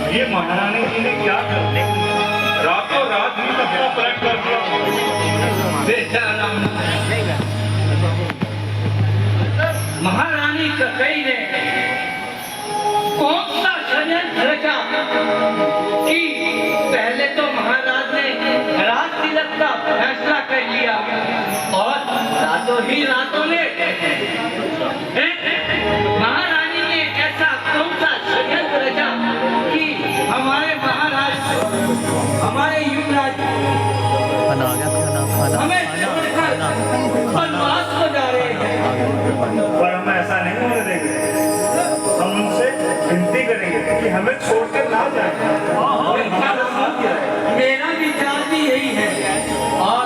ये महारानी जी ने क्या कर लिया? रातों रात ही अपना पलट कर दिया। बेचारा महारानी ककई ने कौन सा षड्यंत्र रचा कि पहले तो महाराज ने रात तिलक का फैसला कर लिया और रातों ही रातों ने महारानी ने ऐसा कौन सा षड्यंत्र रचा कि हमारे महाराज हमारे युवराज हमें छोड़कर वनवास को जा रहे हैं। पर हम ऐसा नहीं होने देंगे। हम उनसे विनती करेंगे कि हमें छोड़कर ना जाए। मेरा विचार भी यही है और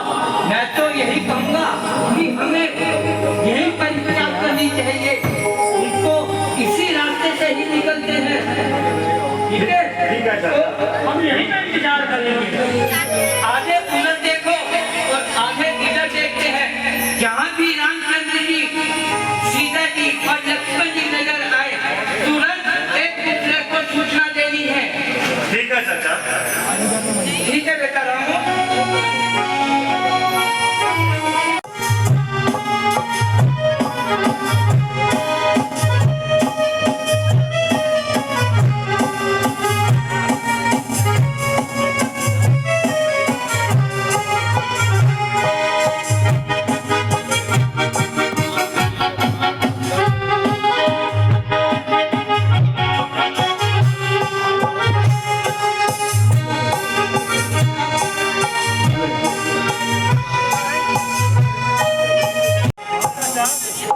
मैं तो यही कहूँगा कि हमें यही पंचायत करनी चाहिए। उनको इसी रास्ते से ही निकलते हैं। ठीक है? ठीक है सर, हम यही पर विचार करेंगे। आगे उधर देखो और आगे इधर देखते हैं। जहाँ भी रामचंद्र जी, सीता जी और लक्ष्मण जी नजर आए तुरंत एक दूसरे को सूचना देनी है। ठीक है चाचा। ठीक है बेटा रामू।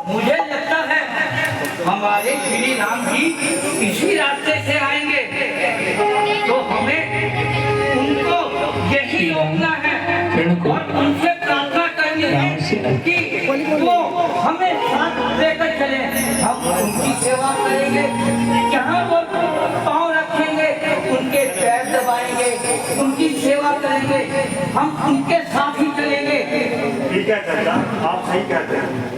मुझे लगता है हमारे श्री राम जी इसी रास्ते से आएंगे तो हमें उनको यही रोकना है और उनसे प्रार्थना करनी है कि वो हमें साथ लेकर चले। हम उनकी सेवा करेंगे, जहाँ वो पाँव रखेंगे उनके पैर दबाएंगे, उनकी सेवा करेंगे, हम उनके साथ ही चलेंगे। ठीक है चाचा, आप सही कहते हैं।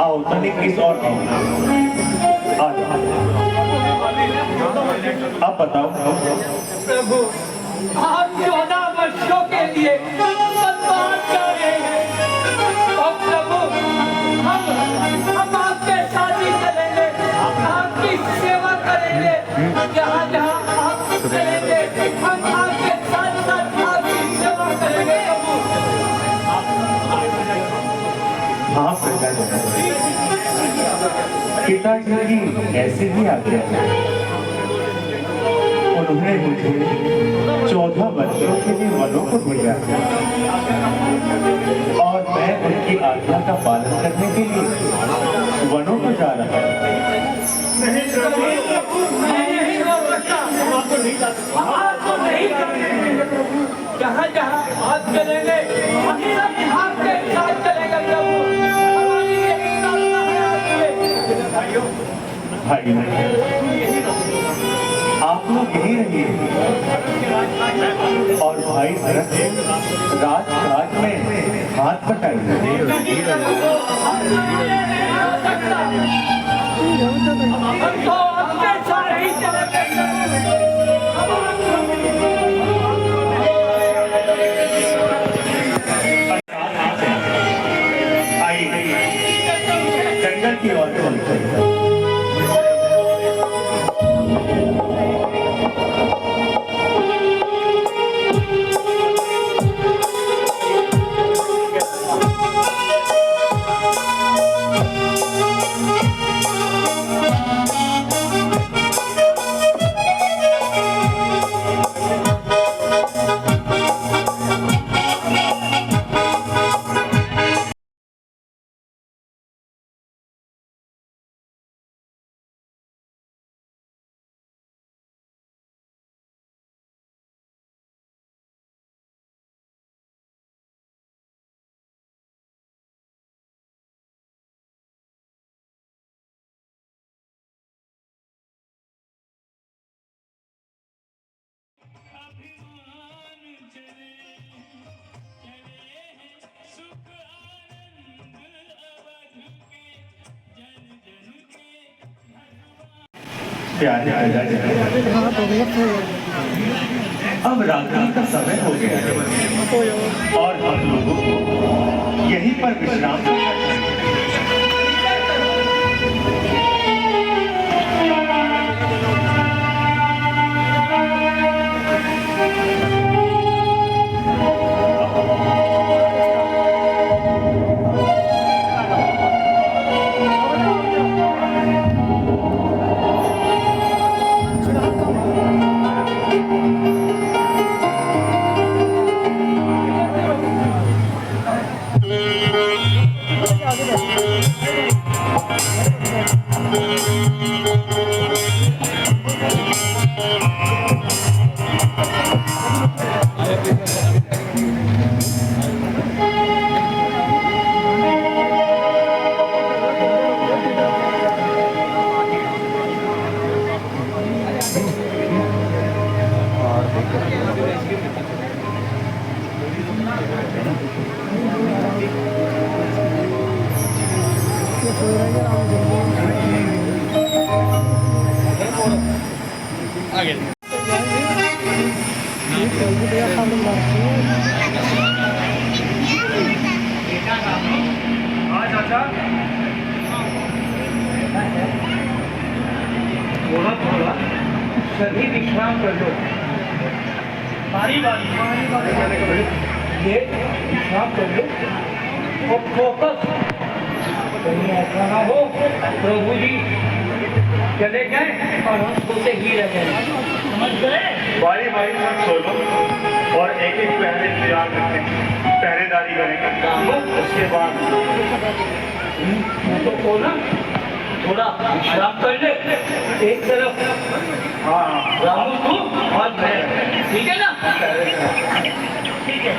आओ तनिक इस और आप बताओ प्रभु, आप 14 वर्षों के लिए बर्बाद कर रहे हैं और प्रभु हम आपके साथ ही चलेंगे, आपकी सेवा करेंगे, जहाँ जहाँ आप चलेंगे हम आपके साथ साथ आपकी सेवा करेंगे। प्रभु हाँ पिताजी की ऐसे ही आज्ञा है। उन्होंने मुझे 14 वर्षों के लिए वनों को भेजा और मैं उनकी आज्ञा का पालन करने के लिए वनों को जा रहा हूँ। जहाँ जहाँ आप चलेंगे हम सब आपके साथ चलेंगे। भाई आप लोग यही रहिए और भाई भरत राजकाज में हाथ बटाइए। जंगल की ओर चलते हैं। चले हैं सुख आनंद अवध के जन जन के भगवान। प्यारे अब रात्रि का समय हो गया है और हम लोगों को यहीं पर विश्राम करना चाहिए। थोड़ा थोड़ा सभी विश्राम कर लो। बारी बारी ये विश्राम कर लो और फोकस कहीं ऐसा ना हो प्रभु जी चले जाए और हम सोते ही रह गए। समझ गए? बारी बारी सब सो लो और एक एक पहरे इंतजार करते हैं, पहरेदारी करेंगे। उसके बाद तो को ना थोड़ा विश्राम कर ले। एक तरफ हाँ रामू तू और मैं, ठीक है ना? ठीक है।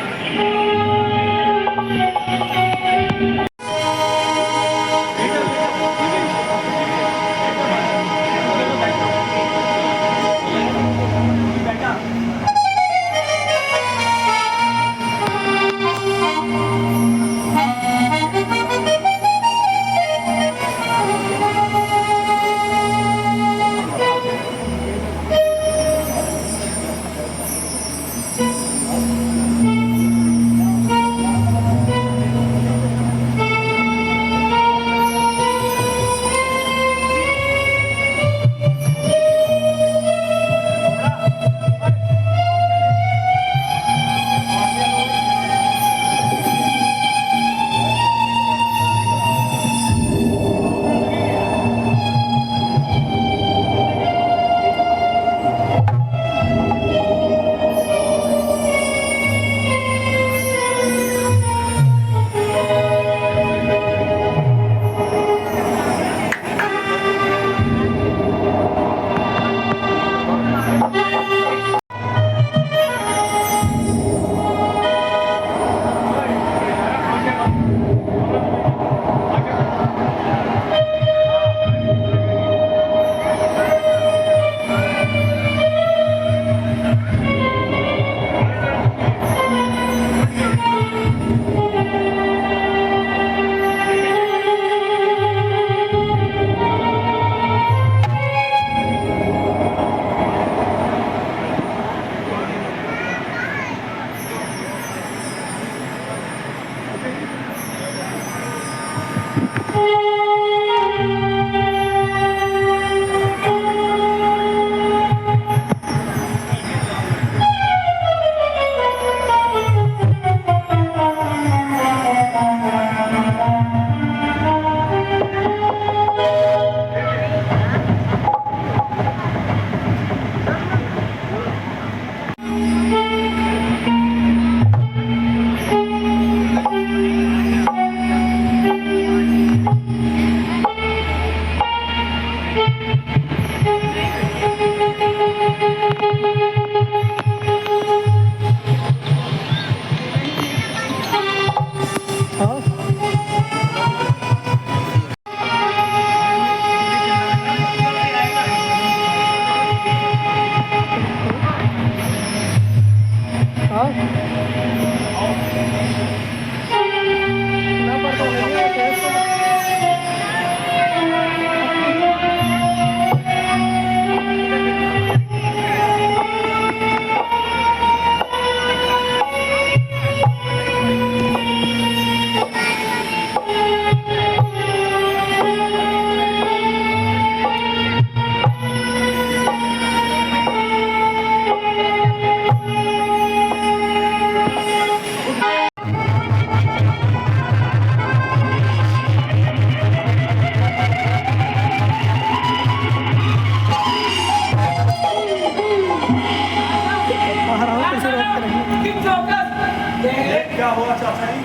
क्या हुआ चाचा जी?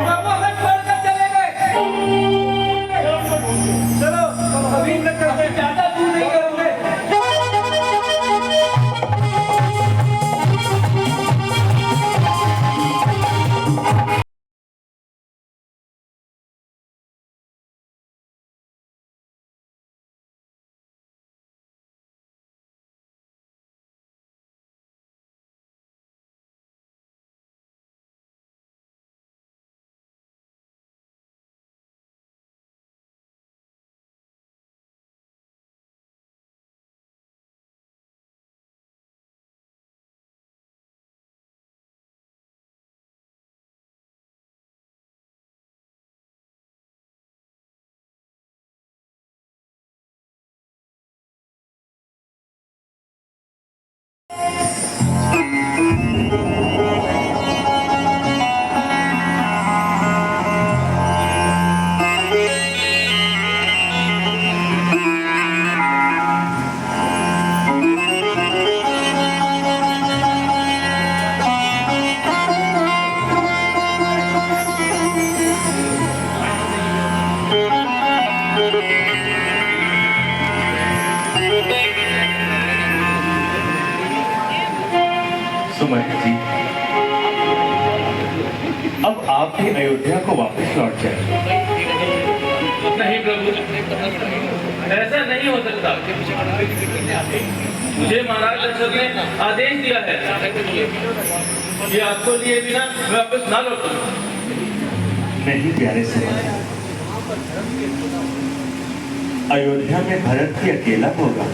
अब वो हमें छोड़कर चले गए। चलो अभी तक करते हैं। ज्यादा दूर नहीं करोगे। सुमन जी, अब आप भी अयोध्या को वापस लौट जाए। नहीं प्रभु, ऐसा नहीं हो सकता। मुझे महाराज दशरथ ने आदेश दिया है कि आपको लिए बिना वापस ना लौटूं। नहीं प्यारे सुमन, अयोध्या में भरत ही अकेला होगा,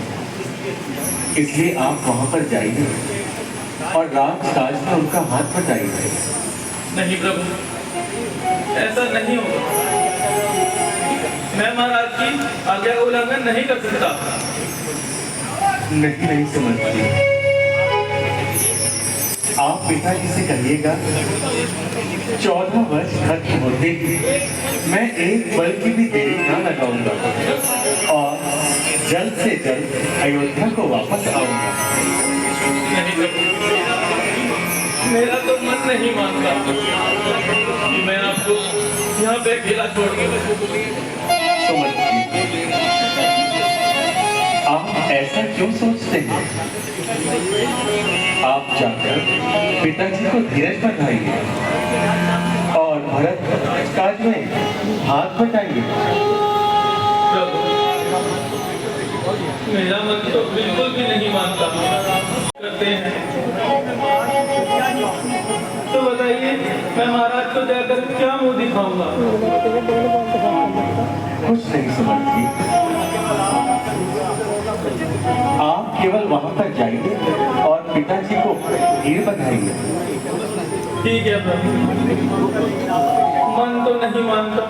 इसलिए आप वहां पर जाइए और राजकाज में उनका हाथ बटाइए। नहीं प्रभु, ऐसा नहीं होगा। मैं महाराज की आज्ञा का उल्लंघन नहीं कर सकता। नहीं सुमन जी, आप पिताजी से कहिएगा 14 वर्ष खत्म होते ही मैं एक पल की भी देरी ना लगाऊंगा और जल्द से जल्द अयोध्या को वापस आऊंगा। नहीं प्रभु, मेरा तो मन नहीं मानता कि मैं आपको यहाँ पे अकेला छोड़ दूं। सुमन जी, आप ऐसा क्यों सोचते हैं? आप जाकर पिताजी को धीरज बंधाइए और भरत काज में हाथ बटाइए। प्रभु, मेरा मन तो बिल्कुल भी नहीं मानता करते हैं। तो बताइए, मैं महाराज को जाकर क्या मुंह दिखाऊंगा? कुछ नहीं सुमन जी, आप केवल वहां तक जाइए और पिताजी को हीर बधाइए। ठीक है प्रभु, मन तो नहीं मानता,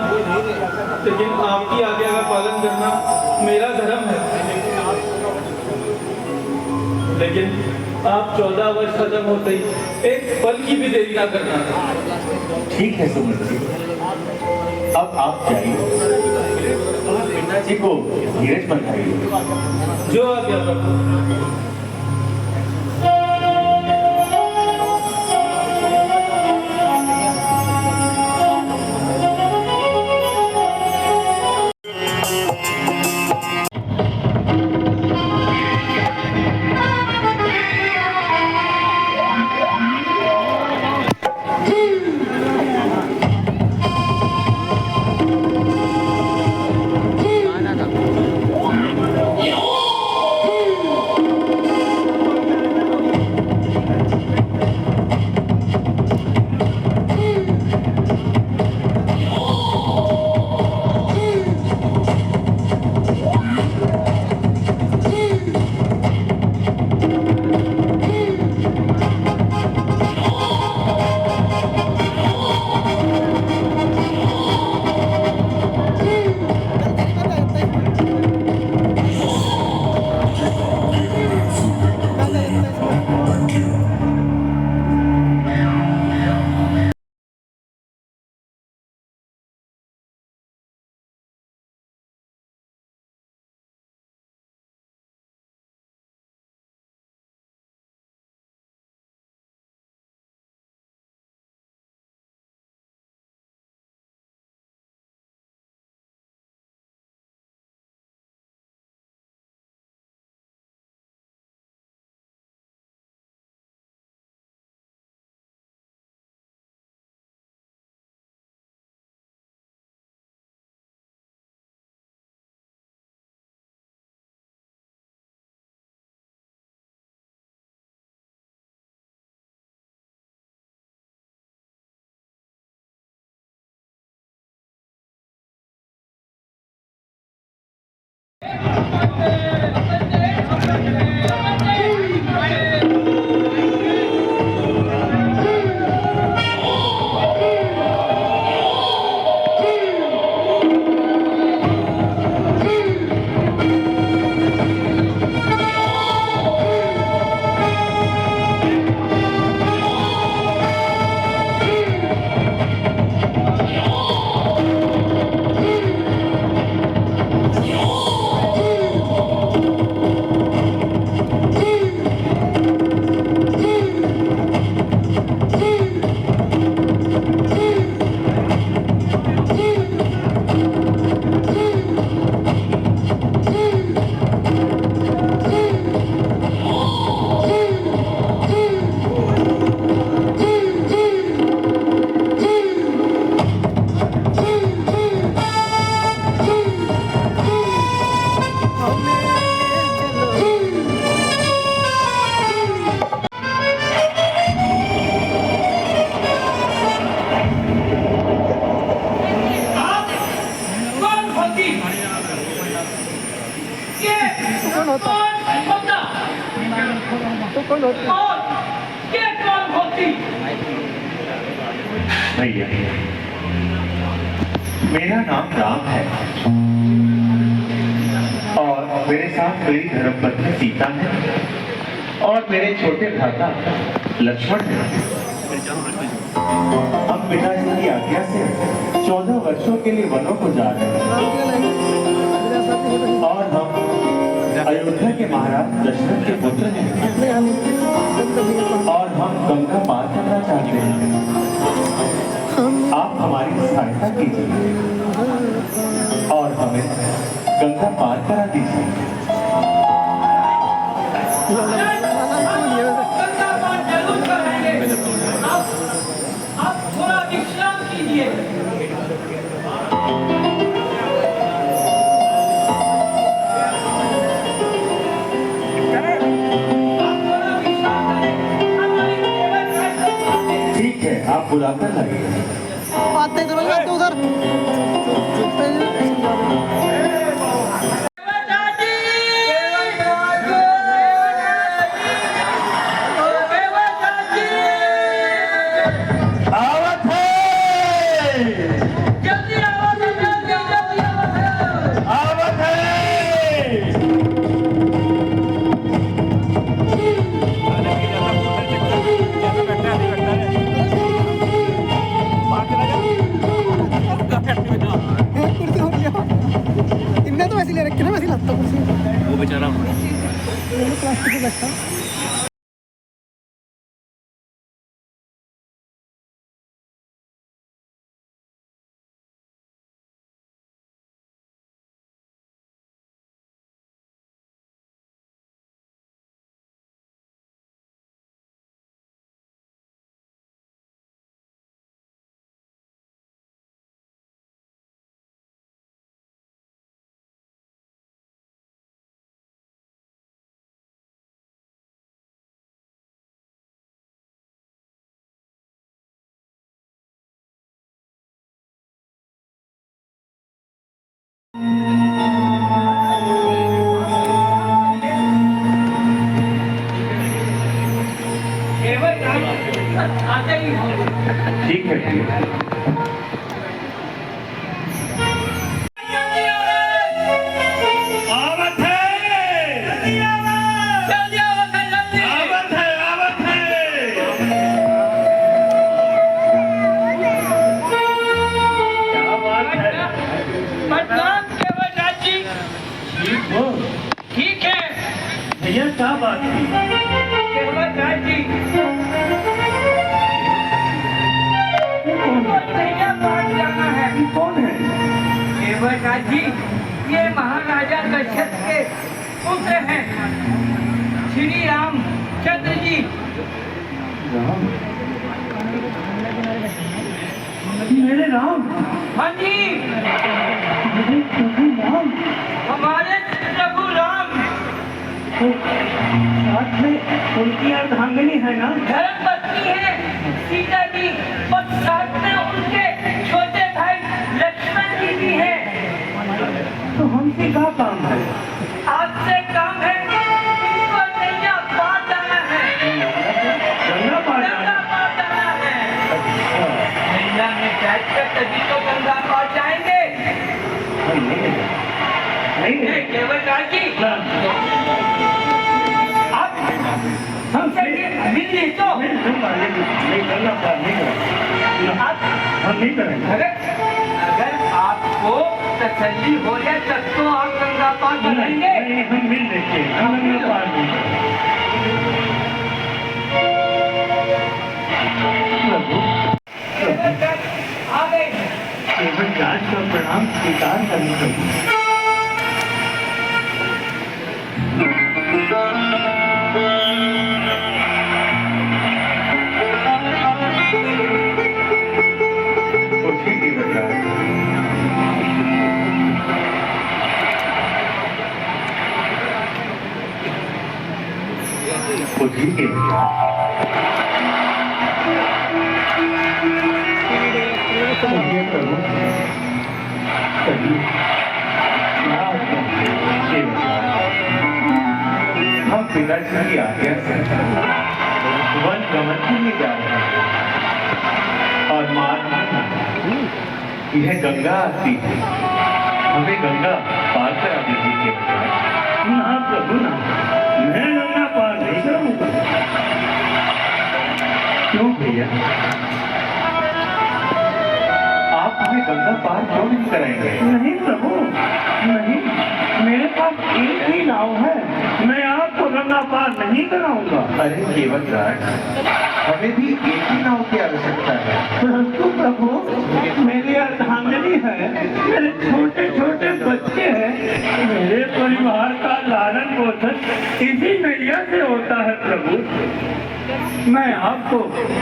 लेकिन आपकी आज्ञा का पालन करना मेरा धर्म है। लेकिन आप 14 वर्ष खत्म होते ही एक पल की भी देरी ना करना। ठीक है सुमन जी, अब आप जाइए और पिताजी को धीरज बंधाइए। जो आज्ञा प्रभु। और ये कौन होती? भैया, मेरा नाम राम है और मेरे साथ मेरी धर्मपत्नी सीता है और मेरे छोटे भ्राता लक्ष्मण है। हम पिताजी की आज्ञा से 14 वर्षों के लिए वनों को जा रहे हैं और हम अयोध्या के महाराज दशरथ के पुत्र हैं और हम गंगा पार करना चाहते हैं। आप हमारी सहायता कीजिए और हमें गंगा पार करा दीजिए। गंगा पार जरूर कराएंगे। आप थोड़ा विश्राम कीजिए। ठीक है, आप बुलाकर लाइए। आते इधर आते उधर इनने तो वैसे ले रखे ना, वैसे लगता कुर्सी वो बेचारा प्लास्टिक की बैठा। आते ही हो। ठीक है, ठीक है। ठीक है भैया, क्या बात है? केवलराज जी, उनको नैया पार जाना है। कौन है? केवलराज जी, ये महाराजा दशरथ के पुत्र हैं, श्री राम चंद्र जी। राम? मेरे राम? हाँ जी, मेरे प्रभु राम? हमारे प्रभु राम। साथ में उनकी अर्धांगिनी है ना? धर्म पत्नी है सीता जी और साथ में उनके छोटे भाई लक्ष्मण जी भी हैं। तो हमसे क्या काम है? आपसे काम है, इनको नैया पार जाना है। गंगा पार गंगा जाना? पार जाना है। अच्छा, नैया में बैठकर तभी तो गंगा पार जाएंगे। हम नहीं केवलराज जी, आप हमसे मिल ली तो नहीं करना पार नहीं करेंगे। हम नहीं करेंगे। अगर आपको तसल्ली हो जाए तब तो आप गंगा पार करेंगे। नहीं, हम मिल लेते हैं, हम गंगा पार नहीं करेंगे। आ गए। केवल राज का प्रणाम स्वीकार करने चाहिए। ठीक है भैया। ये करो, कहिए। पिताजी की आज्ञा से वन गमन के लिए जा रहे हैं और मार्ग में यह गंगा आती है, हमें गंगा पार करा दीजिए। ना प्रभु ना, मैं गंगा पार नहीं करूंगा। क्यों भैया, आप हमें गंगा पार क्यों नहीं कराएंगे? नहीं प्रभु नहीं, मेरे पास एक ही नाव है, मैं आपको गंगा पार नहीं कराऊंगा। अरे केवल राज, हमें भी एक ही नाव की आवश्यकता है। परंतु प्रभु मेरी अर्धांगिनी है, मेरे छोटे छोटे बच्चे हैं, मेरे परिवार का लालन पोषण इसी नैया से होता है प्रभु। मैं आपको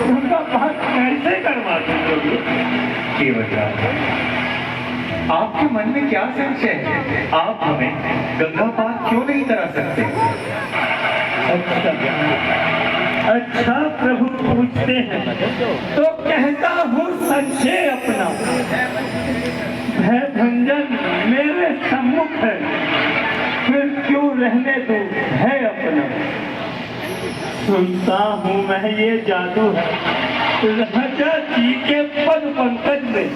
उनका पास कैसे करवा दूं प्रभु? केवल राज, आपके मन में क्या संशय है? आप हमें गंगा पार क्यों नहीं करा सकते? अच्छा प्रभु पूछते हैं तो कहता हूँ संशय अपना। भय भंजन मेरे सम्मुख है, फिर क्यों रहने दूं है अपना। सुनता हूँ मैं ये जादू है, राजा जी के पद पंकज में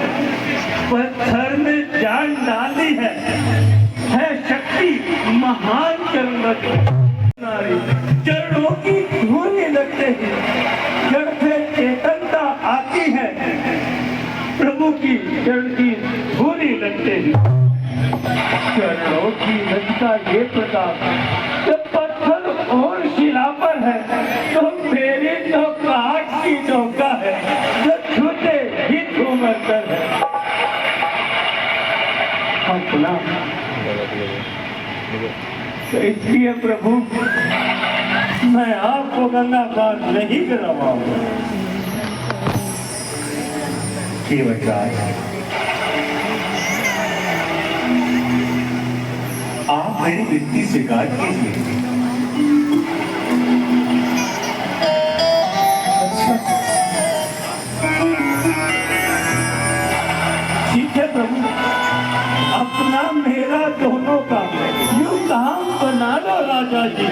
पत्थर में जान डाली है शक्ति महान चरणों की धूली लगते ही जड़ से चेतनता आती है, प्रभु की चरण की धूली लगते ही चरणों की लगता ये प्रताप जब पत्थर और शिला पर है तो मेरी तो काट की नौका है जो छूटे ही घूमर कर है अपना। तो इसलिए प्रभु मैं आपको गंगा पार नहीं करवाऊंगा। केवल राज, आप मेरी विनती स्वीकार कीजिए। ठीक है प्रभु, अपना मेरा दोनों का यूं काम बना लो राजा जी।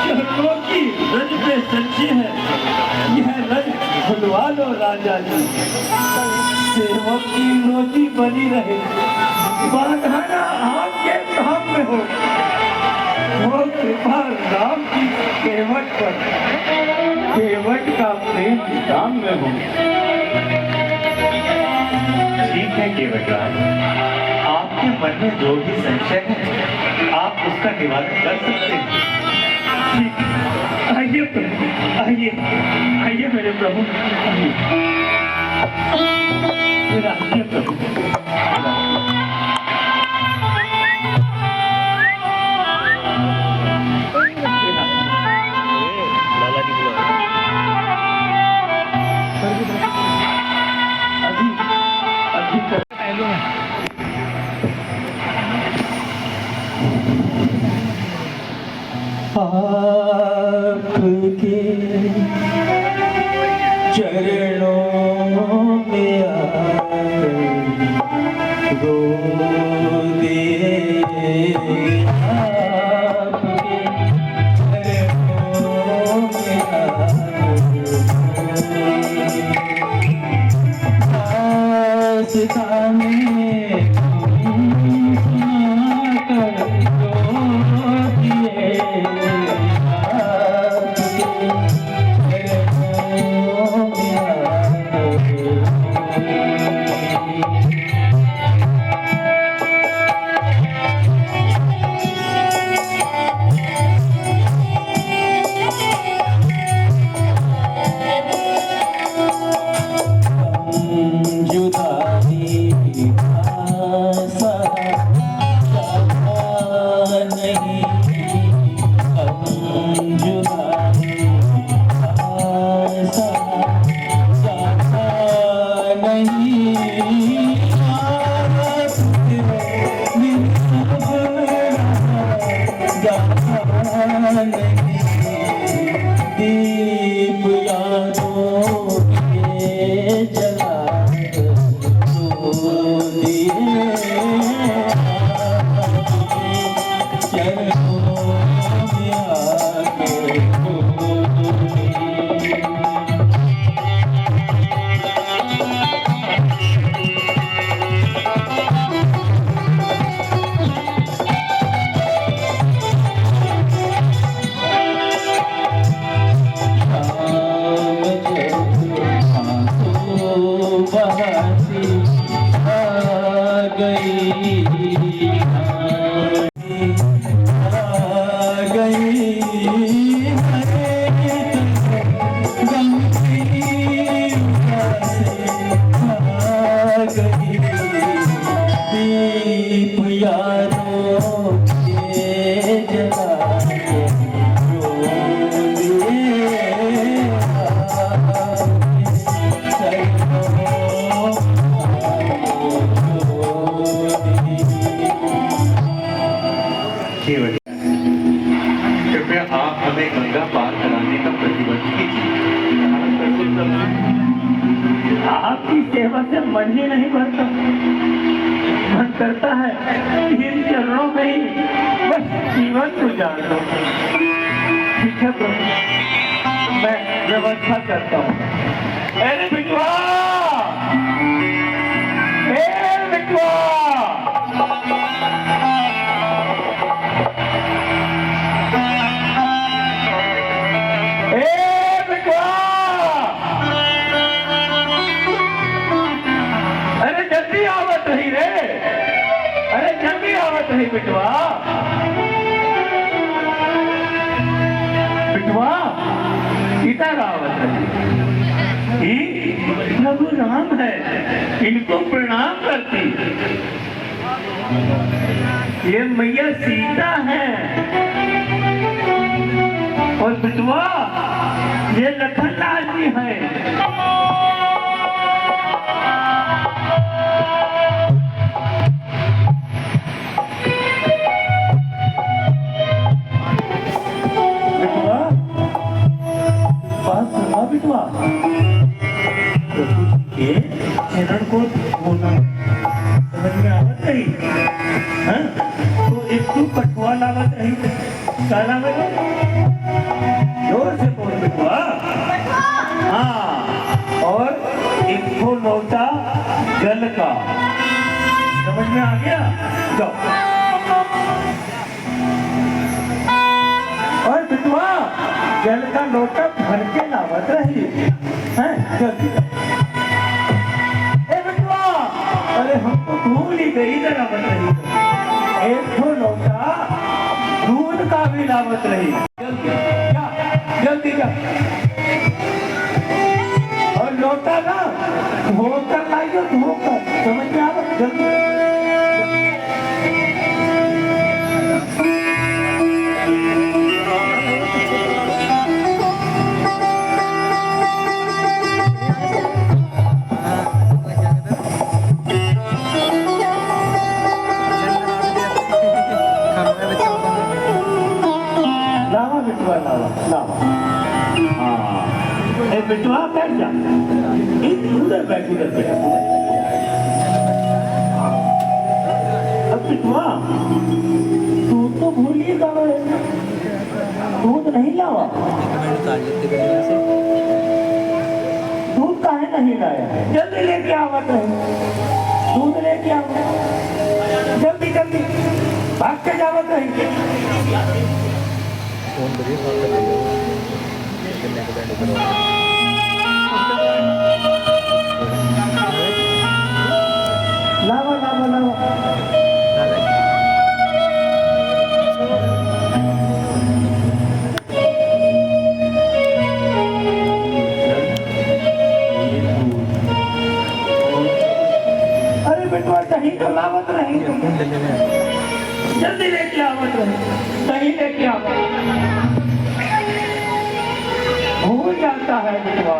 चरणों की रज पे सच्ची है, यह रज खुलवा लो राजा जी। सेवक की रोटी बनी रहे, बांधना आपके काम में हो, वो कृपा राम की केवट पर, केवट का प्रेम काम में हो। ठीक है केवल राज, आपके मन में जो भी संशय है आप उसका निवारण कर सकते हैं। आइए प्रभु, आइए आइए मेरे प्रभु, आइए प्रभु। आपके चरणों में आकर रो दिए, आपके चरणों में आकर बहती आ गई, आ गई गम की उदासी आ गई, दीप यारों के जला के केवल कृपया आप हमें गंगा पार कराने का प्रतिबंध कीजिए। आपकी सेवा से मन ही नहीं भरता, मन करता है इन चरणों में ही बस जीवन गुजार दो। ठीक है प्रभु, मैं व्यवस्था करता हूँ। अरे बिटवा, बिटवा, अरे जल्दी आवत रही रे, अरे जल्दी आवत रही बिटवा, बिटवा इधर आवत रही। ये प्रभु राम है, इनको प्रणाम करती। ये मैया सीता है और बिटवा ये लखनलाल जी है। बिटवा प्रभु के चरण को धोना समझ में आवत रही, हाँ? तो एक तू कठुआ लागत रही, क्या लागत है? जोर से बोल बिटवा। हाँ, और एक तो लोटा जल का, समझ में आ गया? जाओ। और बिटवा जल का लोटा भर के लावत रही है, जल्दी। ए बिटवा, अरे हम तो भूल ही गई जरा बत रही। एक तो लोटा दूध का भी लावत रही, जल्दी जा, जल्दी जा। और लोटा ना धोकर लाइयो, धोकर, समझ में आ? जल्दी। बिटवा बैठ जा, उधर बैठ, उधर बैठ। अब बिटवा तू तो भूल ही गए, दूध नहीं लावा, दूध काहे नहीं लाया? जल्दी लेके आवत रहे, दूध लेके आओ, जल्दी जल्दी भाग के जावत रही। लावा लावा लावा। अरे बेटवा दही तो लावत रही, जल्दी लेके आवत रही, दही लेके आवत। भूल जाता है बिटवा।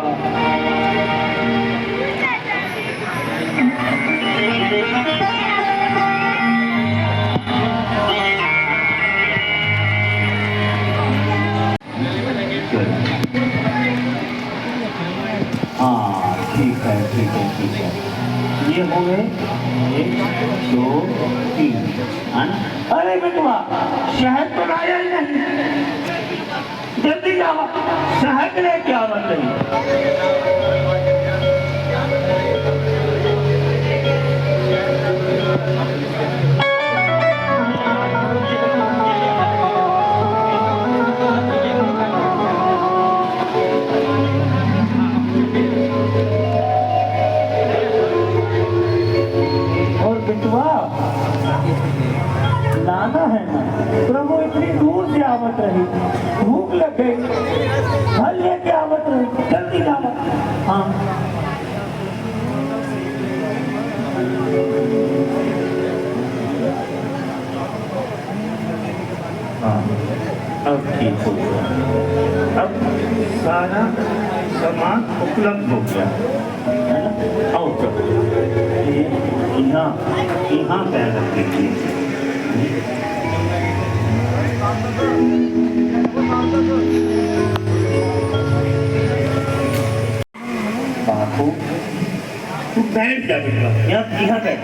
हाँ ठीक है, ठीक है, ठीक है। ये हो गए 1 2 3, है ना? अरे बेटवा शहद तो लाया ही नहीं, जल्दी जाओ शहद लेके आवत रही। आवत रही, भूख लग गई, फल लेके आवत रही, जल्दी आवत। हाँ हाँ, अब ठीक हो गया, अब सारा सामान उपलब्ध हो गया है ना। आओ चलो, ये यहाँ पैर रख दीजिए। बापू तू बैठ जा बेटा, यहाँ बैठ।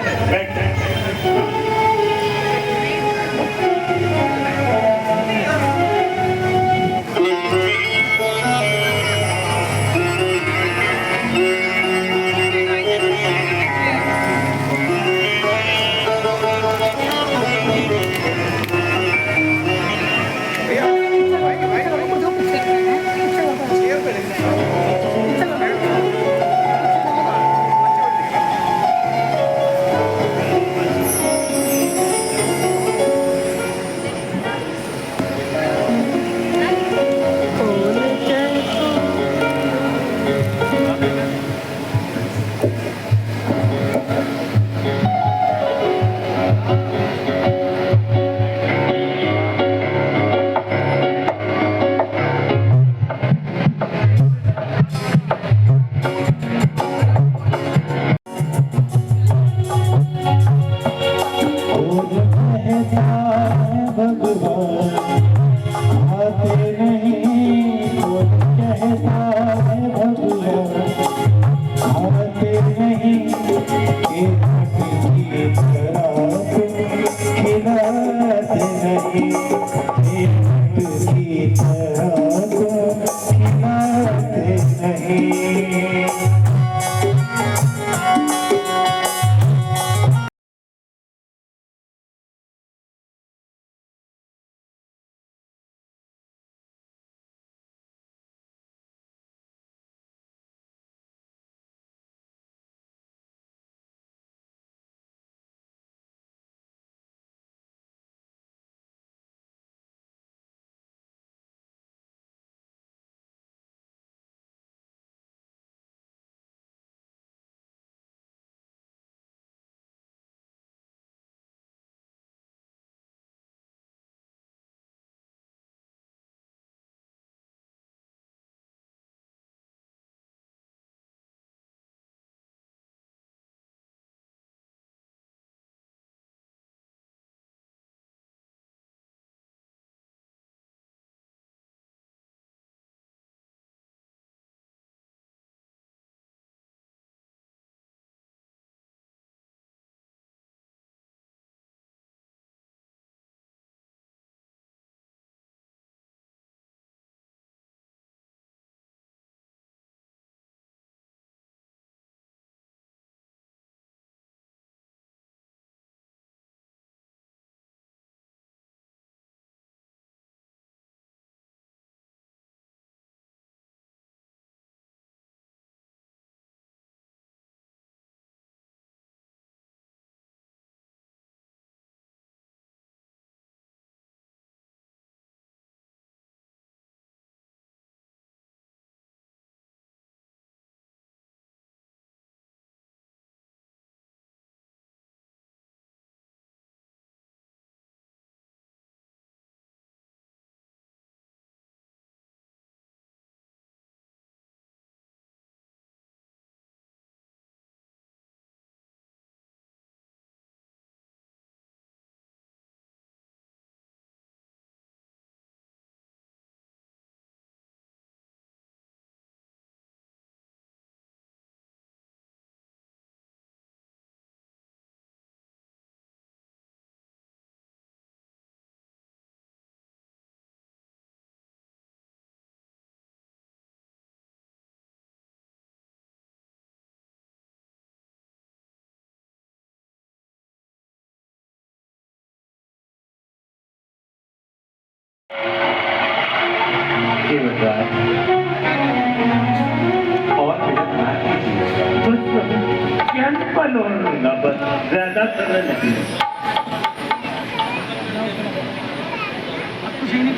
सिंपल होगा, बस ज्यादा सरल नहीं।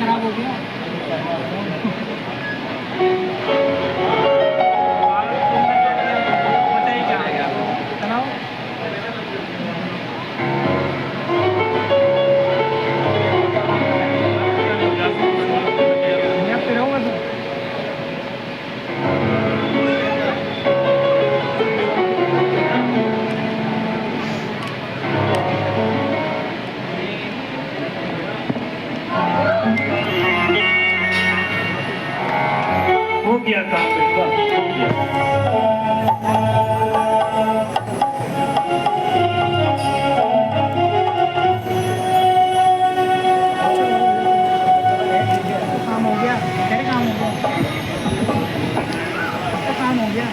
खराब हो गया। हो गया काम बेटा, हो गया। काम हो गया, तेरे काम हो गया, सबका काम हो गया।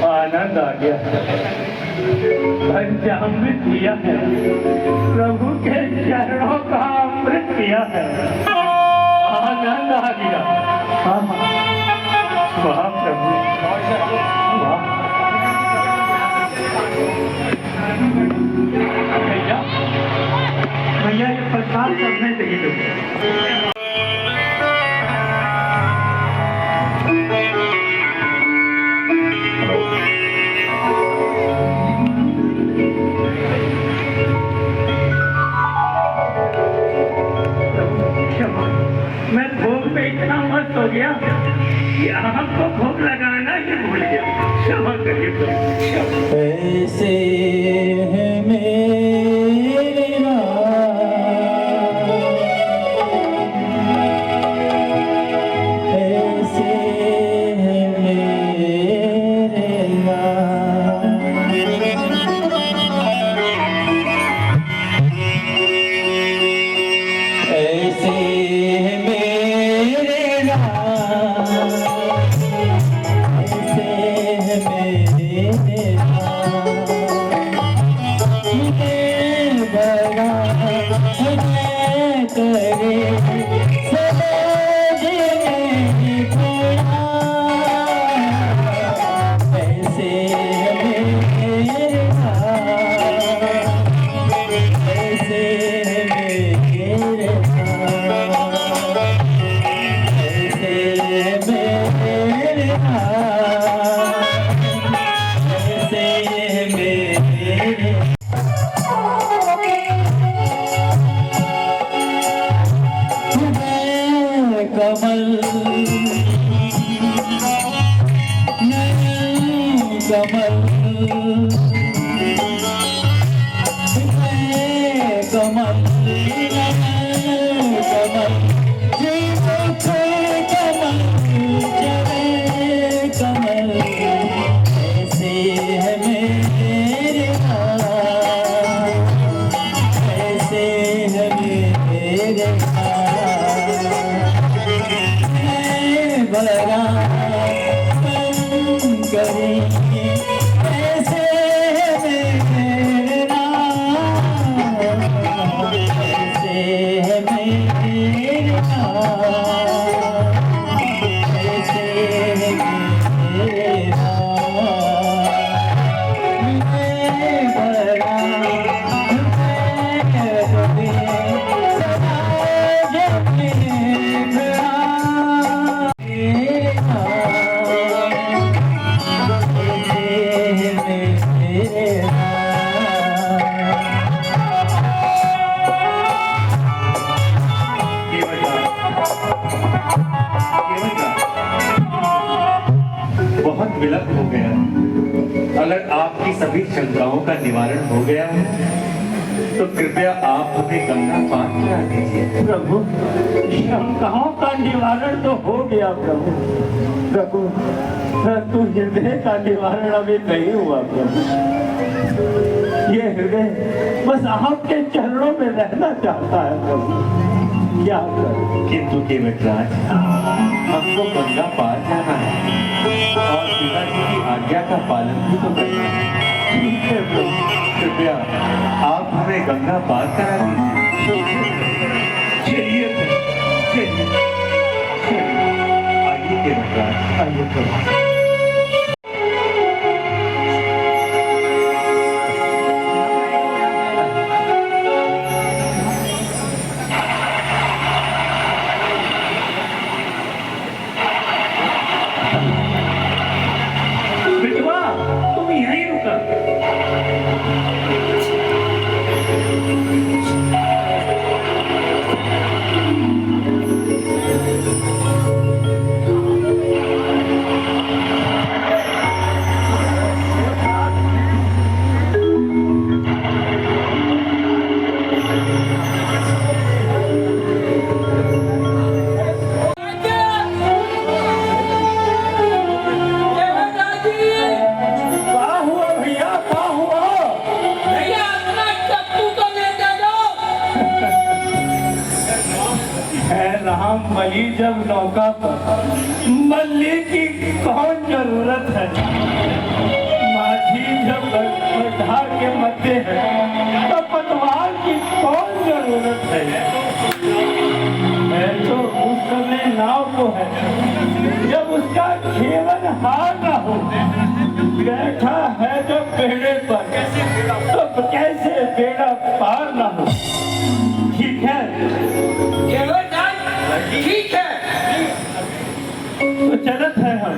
आनंद आ गया, पंचामृत किया है, प्रभु के चरणों का अमृत किया है, आनंद आ गया। हाँ वाह प्रभु वाह। भैया भैया ये प्रसाद करने चाहिए। मैं भोग पे इतना मस्त हो गया कि आपको भोग लगाना ही भूल गया, क्षमा करिए प्रभु। ऐसे है मेरे राम, ऐसे है मेरे राम, ऐसे है मेरे राम, ऐसे है मेरे राम, बड़ा करे समझने पड़ा, ऐसे है मेरे राम, ऐसे है मेरे राम, ऐसे है मेरे राम, ऐसे है मेरे कमल कमल कमल कमल जीव कमल चले कमल, ऐसे है मेरे राम, ऐसे है मेरे बड़ा करेंगे, ऐसे है मेरे राम, बहुत विलंब हो गया। अगर आपकी सभी शंकाओं का निवारण हो गया हो तो कृपया आप हमें गंगा पार करा दीजिए। प्रभु, शंकाओं का निवारण तो हो गया प्रभु। प्रभु, परंतु हृदय का निवारण अभी नहीं हुआ प्रभु। ये हृदय बस आपके चरणों में रहना चाहता है प्रभु। क्या करें? किंतु केवटराज, हमको गंगा पार जाना है और पिताजी की आज्ञा का पालन भी तो करना है। ठीक है प्रभु, कृपया आप हमें गंगा पार करा दीजिए। चलिए चलिए चलिए, आइए केवटराज, आइए प्रभु। बिटवा, तुम यहीं रुका। क्या हुआ भैया, क्या हुआ? भैया अपना चप्पू को लेकर जाओ। है राम बलि जब नौका पर, मल्ली की कौन जरूरत है? माझी जब बैठा के मरते हैं तो पतवार की कौन जरूरत है? मैं तो उस समय नाव को है जब उसका खेवन हार न हो। बैठा है जब बेड़े पर तो कैसे बेड़ा पार न हो। ठीक है ठीक है, तो चलत है हम।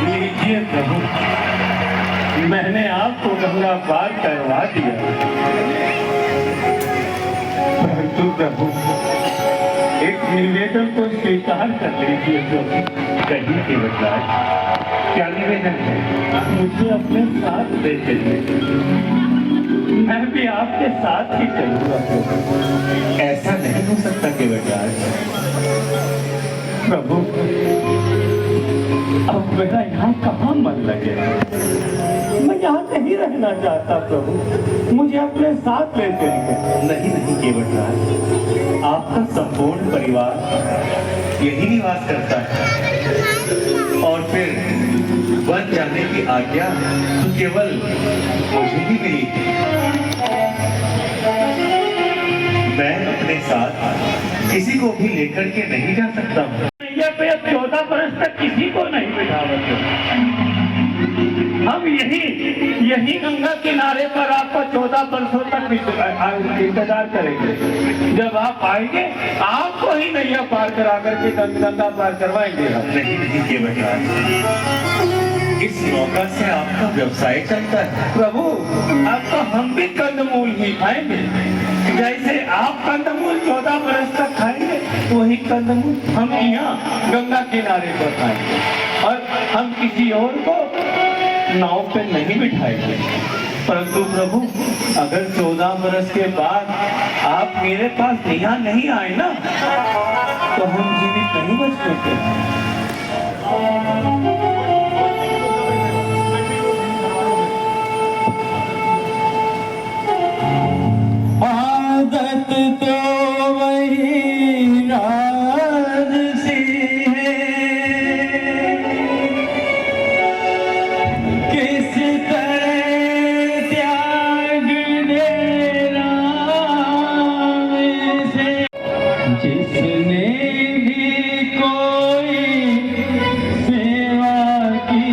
लीजिए प्रभु, मैंने आपको गंगा पार करवा दिया। परंतु प्रभु, एक निवेदन को स्वीकार कर लीजिए प्रभु। कहिए केवटराज, क्या निवेदन है? मुझे अपने साथ ले चलिए। मैं भी आपके साथ ही चलूंगा प्रभु। ऐसा नहीं हो सकता केवटराज। प्रभु अब मेरा यहाँ कहाँ मन लगे, मैं यहाँ नहीं रहना चाहता प्रभु, मुझे अपने साथ ले चलिए। नहीं नहीं केवटराज, आपका संपूर्ण परिवार यही निवास करता है और फिर वन जाने की आज्ञा तो केवल मुझे ही मिली थी। मैं अपने साथ किसी को भी लेकर के नहीं जा सकता हूँ। नैया पे अब 14 बरस तक किसी को नहीं बिठावते। हम यही गंगा किनारे पर आपका 14 बरसों तक इंतजार करेंगे। जब आप आएंगे आपको ही नैया पार करा करके गंगा पार करवाएंगे हम। नहीं नहीं केवटराज, इस मौका से आपका व्यवसाय चलता है। प्रभु अब तो हम भी कंदमूल ही खाएंगे, जैसे आप कंदमूल 14 बरस तक खाएंगे वही कंदमूल हम यहाँ गंगा किनारे पर खाएंगे, और हम किसी और को नाव पे नहीं बिठाएंगे। परंतु प्रभु अगर 14 बरस के बाद आप मेरे पास यहाँ नहीं आए ना, तो हम जीवित नहीं बच सकते। आदत तो वही राज सी है, किस तरह त्याग दे राम से। जिसने भी कोई सेवा की,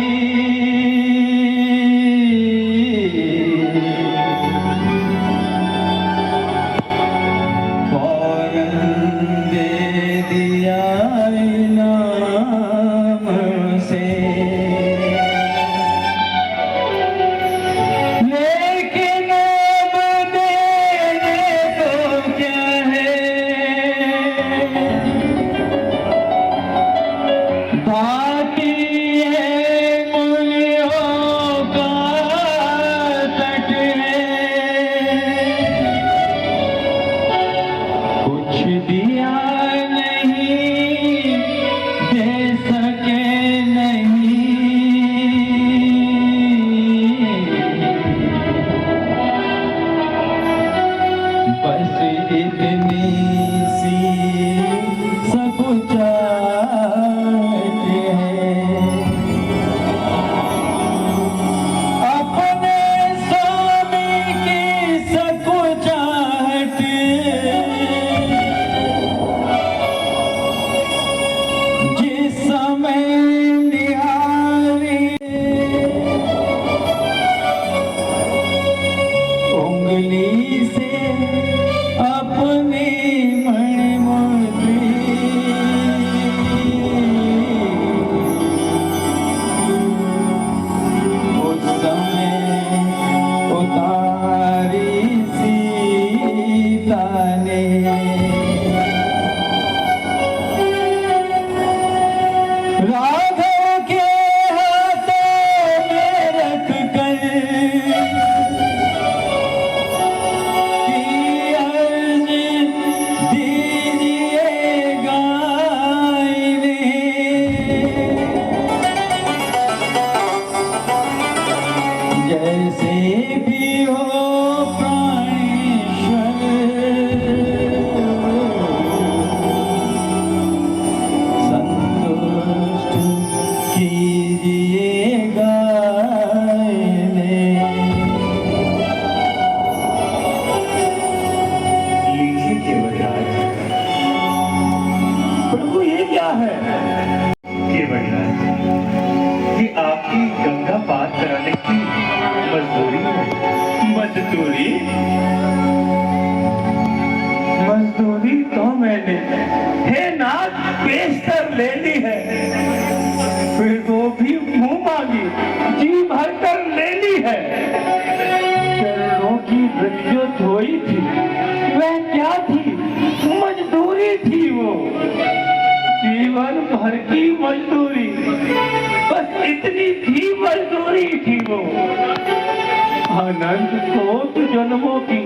अनंत कोट जन्मों की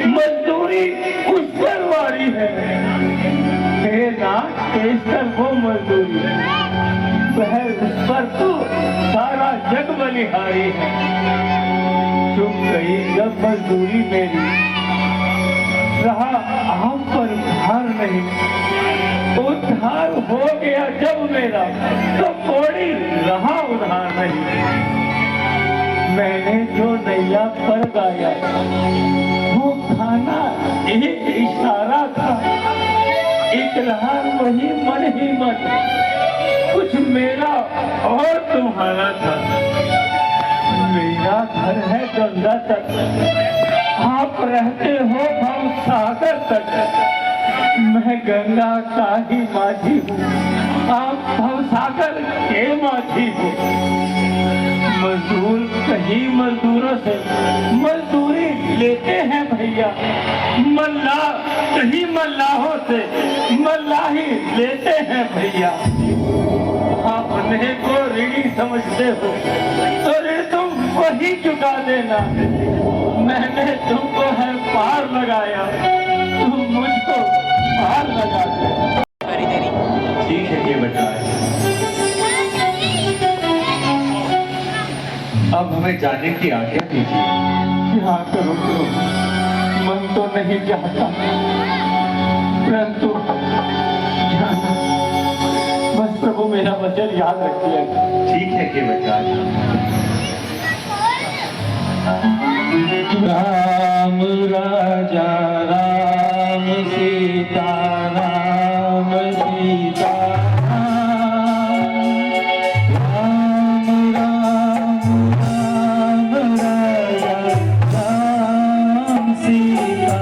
मजदूरी उस पर वारी है। हे नाथ केसर वो मजदूरी, वह उस पर तो सारा जग बलिहारी है। चुप गई जब मजदूरी मेरी, रहा आप पर भार नहीं। उद्धार हो गया जब मेरा, तो कोड़ी रहा उधार नहीं। मैंने जो नैया पर गाया, वो खाना एक इशारा था। इकरार वही मन ही मन, कुछ मेरा और तुम्हारा था। मेरा घर है गंगा तक, आप रहते हो भव सागर तक। मैं गंगा का ही माझी हूँ, आप भव सागर के माझी हो। मजदूर कहीं मजदूरों से मजदूरी लेते हैं भैया, मल्लाह कहीं मल्लाहों से मल्लाही लेते हैं भैया। अपने को ऋणी समझते हो तो ऋण तुम वही चुका देना। मैंने तुमको है पार लगाया, तुम मुझको पार लगा दो। ठीक है ये बेटा, अब हमें जाने की आज्ञा दीजिए। क्या करो करो, मन तो नहीं चाहता, परंतु जाना। बस प्रभु मेरा वचन याद रखिए। ठीक है कि बेटा। राम राजा राम सीता, राम सीता राम राजा राम सीता।